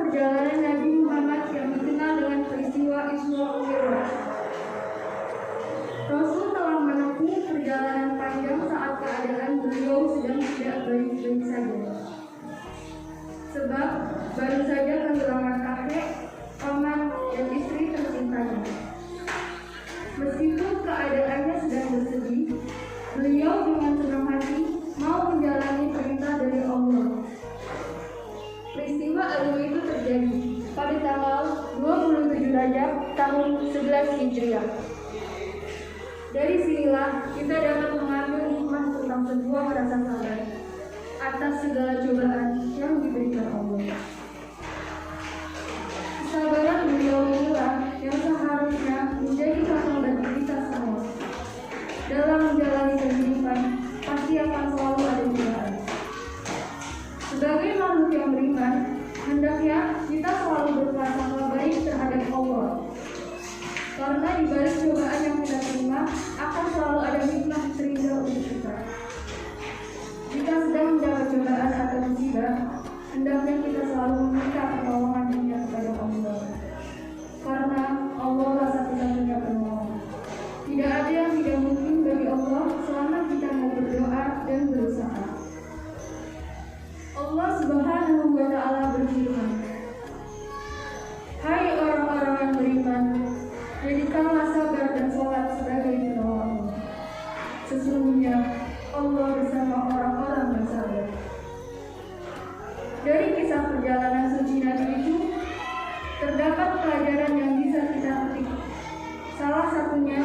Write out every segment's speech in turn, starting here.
perjalanan Nabi Muhammad yang dikenal dengan peristiwa Isra Mi'raj. Rasul telah menempuh perjalanan panjang saat keadaan beliau sedang tidak baik-baik saja. Sebab baru saja kehilangan kakek, paman, dan istri tercintanya. Meskipun keadaannya sedang bersedih, beliau dengan senang hati mau menjalani perintah dari Allah. Peristiwa Al itu terjadi pada tanggal 27 Rajab tahun 11 Hijriah. Dari sinilah kita dapat mengambil hikmah tentang sebuah rasa sabar atas segala cobaan yang diberikan Allah. Kesabaran beliau inilah yang seharusnya menjadi contoh bagi kita semua. Dalam menjalani kehidupan, pasti akan selalu ada cobaan. Sebagai makhluk yang beriman, hendaknya kita selalu berprasangka baik terhadap Allah. Karena di balik cobaan yang kita terima, akan selalu ada hikmah terindah untuk kita. Jika sedang mendapat cobaan atau musibah, hendaknya kita selalu meminta pertolongan-Nya kepada Allah. Karena Allah lah satu-satunya penolong. Tidak ada yang tidak mungkin bagi Allah selama kita mau berdoa dan berusaha. Allah Subhanahu wa Ta'ala berfirman, "Hai orang-orang yang beriman, jadikanlah sabar dan sholat sebagai penolongmu. Sesungguhnya Allah bersama orang-orang yang sabar." Dari kisah perjalanan suci Nabi itu terdapat pelajaran yang bisa kita petik. Salah satunya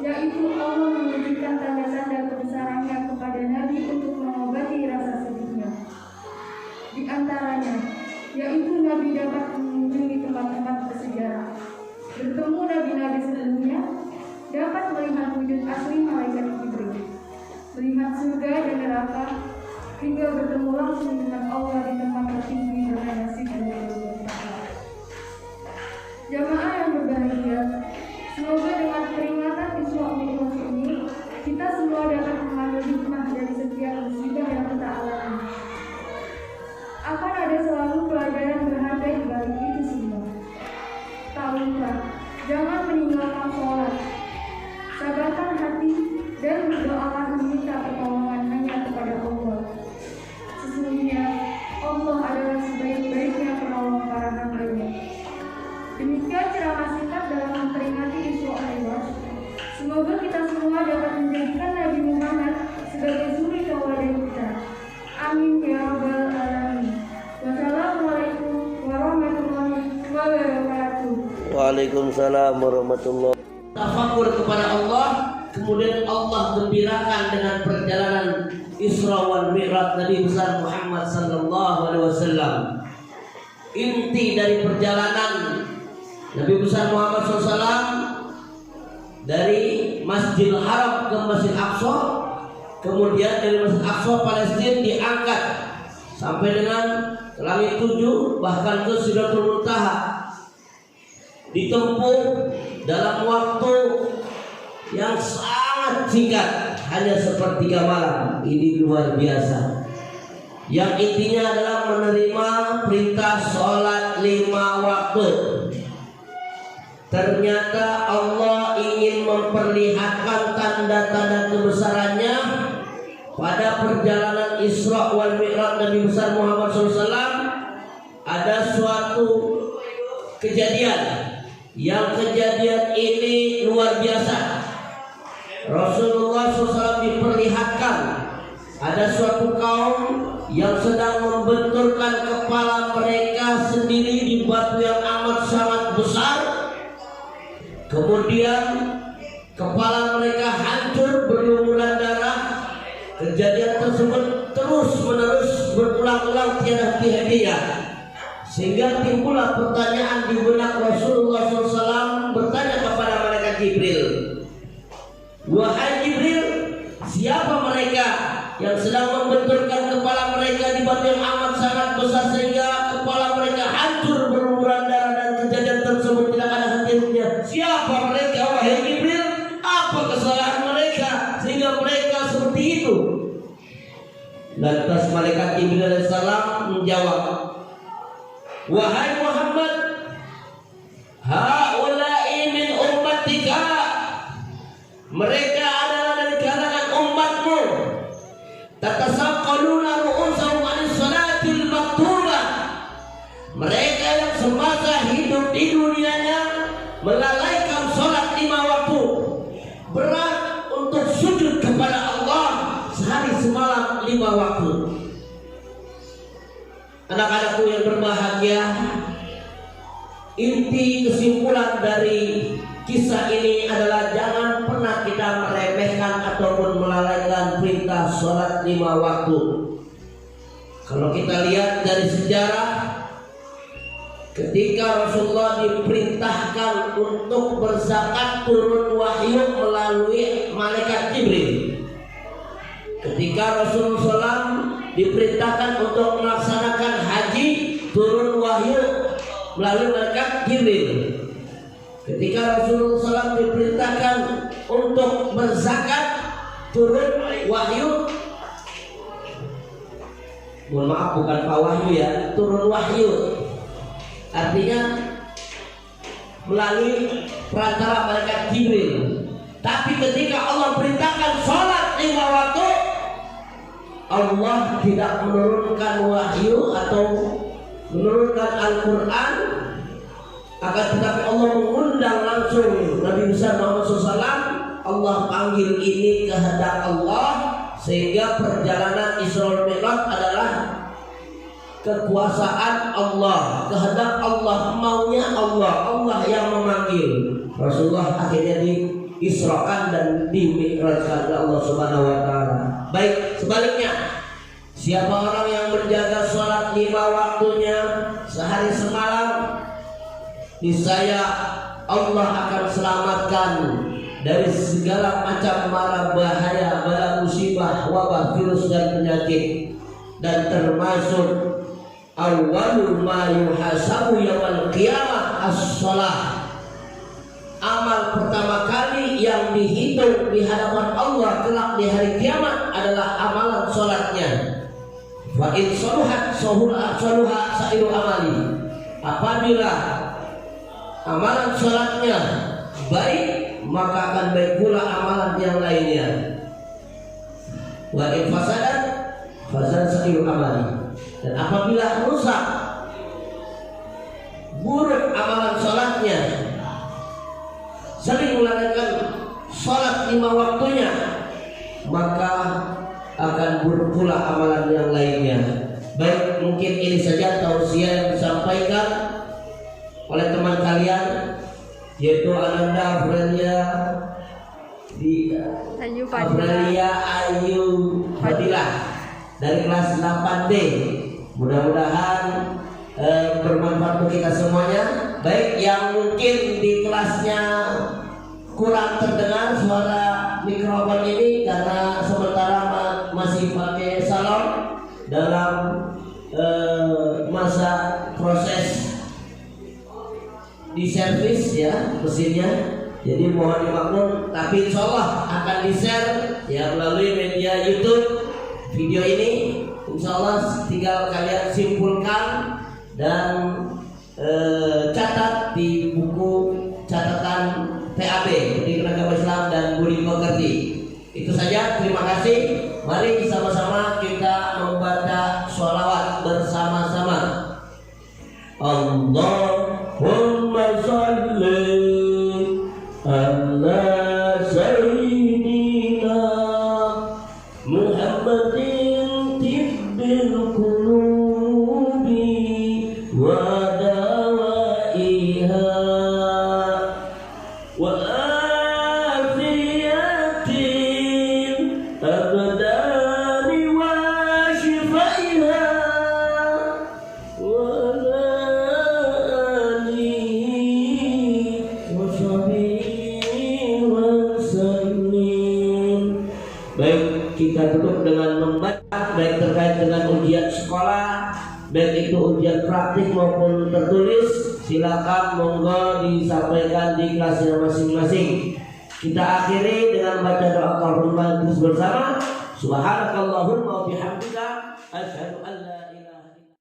yaitu Allah menunjukkan tanda-tanda kebesarannya kepada Nabi untuk mengobati rasa sedihnya. Di antaranya yaitu Nabi dapat mengunjungi tempat-tempat bersejarah, bertemu nabi-nabi sebelumnya, dapat melihat wujud asli malaikat Jibril, melihat surga dan neraka, hingga bertemu langsung dengan Allah di tempat tertinggi bernama Sidratul Muntaha. Jamaah yang berbahagia, semoga dengan peringatan Isra Mi'raj ini kita semua dapat mengambil hikmah dari setiap musibah yang kita alami. Akan ada selalu pelajaran berharga di balik itu semua. Tahulah, jangan meninggalkan sholat. Sabarkan hati dan berdoalah meminta pertolongan hanya kepada Allah. Sesungguhnya Allah adalah sebaik-baiknya penolong para hamba-Nya. Demikian ceramah singkat dalam memperingati Isra Mi'raj. Semoga kita semua dapat menjadikan Nabi Muhammad sebagai suri tauladan kita. Amin ya rabbal alamin. Wassalamualaikum warahmatullahi wabarakatuh. Waalaikumsalam warahmatullahi wabarakatuh. Tafakur kepada Allah, kemudian Allah gembirakan dengan perjalanan Isra wal Mi'raj Nabi besar Muhammad sallallahu alaihi wasallam. Inti dari perjalanan Nabi besar Muhammad SAW dari Masjidil Haram ke Masjid Aqsa, kemudian dari Masjid Aqsa Palestina diangkat sampai dengan ke langit 7, bahkan ke Sidratul Muntaha, ditempuh dalam waktu yang sangat singkat, hanya sepertiga malam. Ini luar biasa. Yang intinya adalah menerima perintah sholat 5 waktu. Ternyata Allah ingin memperlihatkan tanda-tanda kebesarannya pada perjalanan Isra wal Mi'raj Nabi besar Muhammad SAW. Ada suatu kejadian, yang kejadian ini luar biasa. Rasulullah SAW diperlihatkan ada suatu kaum yang sedang membenturkan kepala mereka sendiri di batu yang amat sangat besar. Kemudian kepala mereka hancur berlumuran darah. Kejadian tersebut terus-menerus berulang-ulang tiada henti-hentinya, sehingga timbullah pertanyaan di benak Rasulullah SAW bertanya kepada malaikat Jibril, "Wahai Jibril, siapa mereka yang sedang membenturkan kepala mereka di batu yang amat sangat besar sehingga kepala mereka hancur berlumuran darah dan kejadian tersebut tidak ada henti-hentinya? Siapa mereka, wahai Jibril? Apa kesalahan mereka sehingga mereka seperti itu?" Lantas malaikat Jibril alaihissalam menjawab, wahai Muhammad, haula'i min ummatika, mereka adalah dari kalangan umatmu, tatasaqqaluna ru'usahum 'anis salatil maktubah, mereka yang semasa hidup di dunianya melalaikan salat 5 waktu, berat untuk sujud kepada Allah sehari semalam 5 waktu. Anak-anakku yang berbahagia, inti kesimpulan dari kisah ini adalah jangan pernah kita meremehkan ataupun melalaikan perintah sholat 5 waktu. Kalau kita lihat dari sejarah, ketika Rasulullah diperintahkan untuk berzakat, turun wahyu melalui malaikat Jibril. Ketika Rasulullah SAW diperintahkan untuk melaksanakan haji, turun wahyu melalui malaikat Jibril. Ketika Rasulullah SAW diperintahkan untuk berzakat, turun wahyu, mohon maaf bukan Pak Wahyu ya, turun wahyu, artinya melalui perantara malaikat Jibril. Tapi ketika Allah perintahkan sholat 5 waktu, Allah tidak menurunkan wahyu atau menurunkan Al-Quran, akan tetapi Allah mengundang langsung Nabi besar Muhammad SAW. Allah panggil ini kehendak Allah, sehingga perjalanan Isra Mi'raj adalah kekuasaan Allah, kehendak Allah, maunya Allah, Allah yang memanggil. Rasulullah akhirnya diisrakan dan dimi'rajkan oleh Allah Subhanahu wa taala. Baik, sebaliknya, siapa orang yang menjaga sholat 5 waktunya sehari semalam, niscaya Allah akan selamatkan dari segala macam mara bahaya, bala musibah, wabah, virus dan penyakit. Dan termasuk awwalu ma yuhasabu yaumil qiyamah as-shalah. Amal pertama kali yang dihitung di hadapan Allah kelak di hari kiamat adalah amalan sholatnya. Fa in saluhat saluha sa'iru amali. Apabila amalan sholatnya baik, maka akan baik pula amalan yang lainnya. Wa in fasadat fasad sa'iru amali. Dan apabila rusak, buruk amalan sholatnya, sering melalaikan sholat 5 waktunya, maka akan buruk pula amalan yang lainnya. Baik, mungkin ini saja tausiah yang disampaikan oleh teman kalian, yaitu Ananda Aurelia Ayu Fadilah dari kelas 8D. Mudah-mudahan bermanfaat untuk kita semuanya. Baik, yang mungkin di kelasnya kurang terdengar suara mikrofon ini karena sementara masih pakai salon dalam masa proses di servis ya mesinnya, jadi mohon dimaklum. Tapi insya Allah akan di share ya melalui media YouTube video ini. Insya Allah tinggal kalian simpulkan dan catat di buku catatan PAB di Agama Islam dan Budi Pekerti. Itu saja, terima kasih. Mari sama-sama kita membaca sholawat bersama-sama. Allahumma sholli ala sayyidina Muhammadin tibbil qulubi wa kita tutup dengan membaca, baik terkait dengan ujian sekolah, baik itu ujian praktik maupun tertulis. Silakan monggo disampaikan di kelasnya masing-masing. Kita akhiri dengan baca doa kafaratul majlis bersama. Subhanakallahumma wa bihamdika asyhadu an la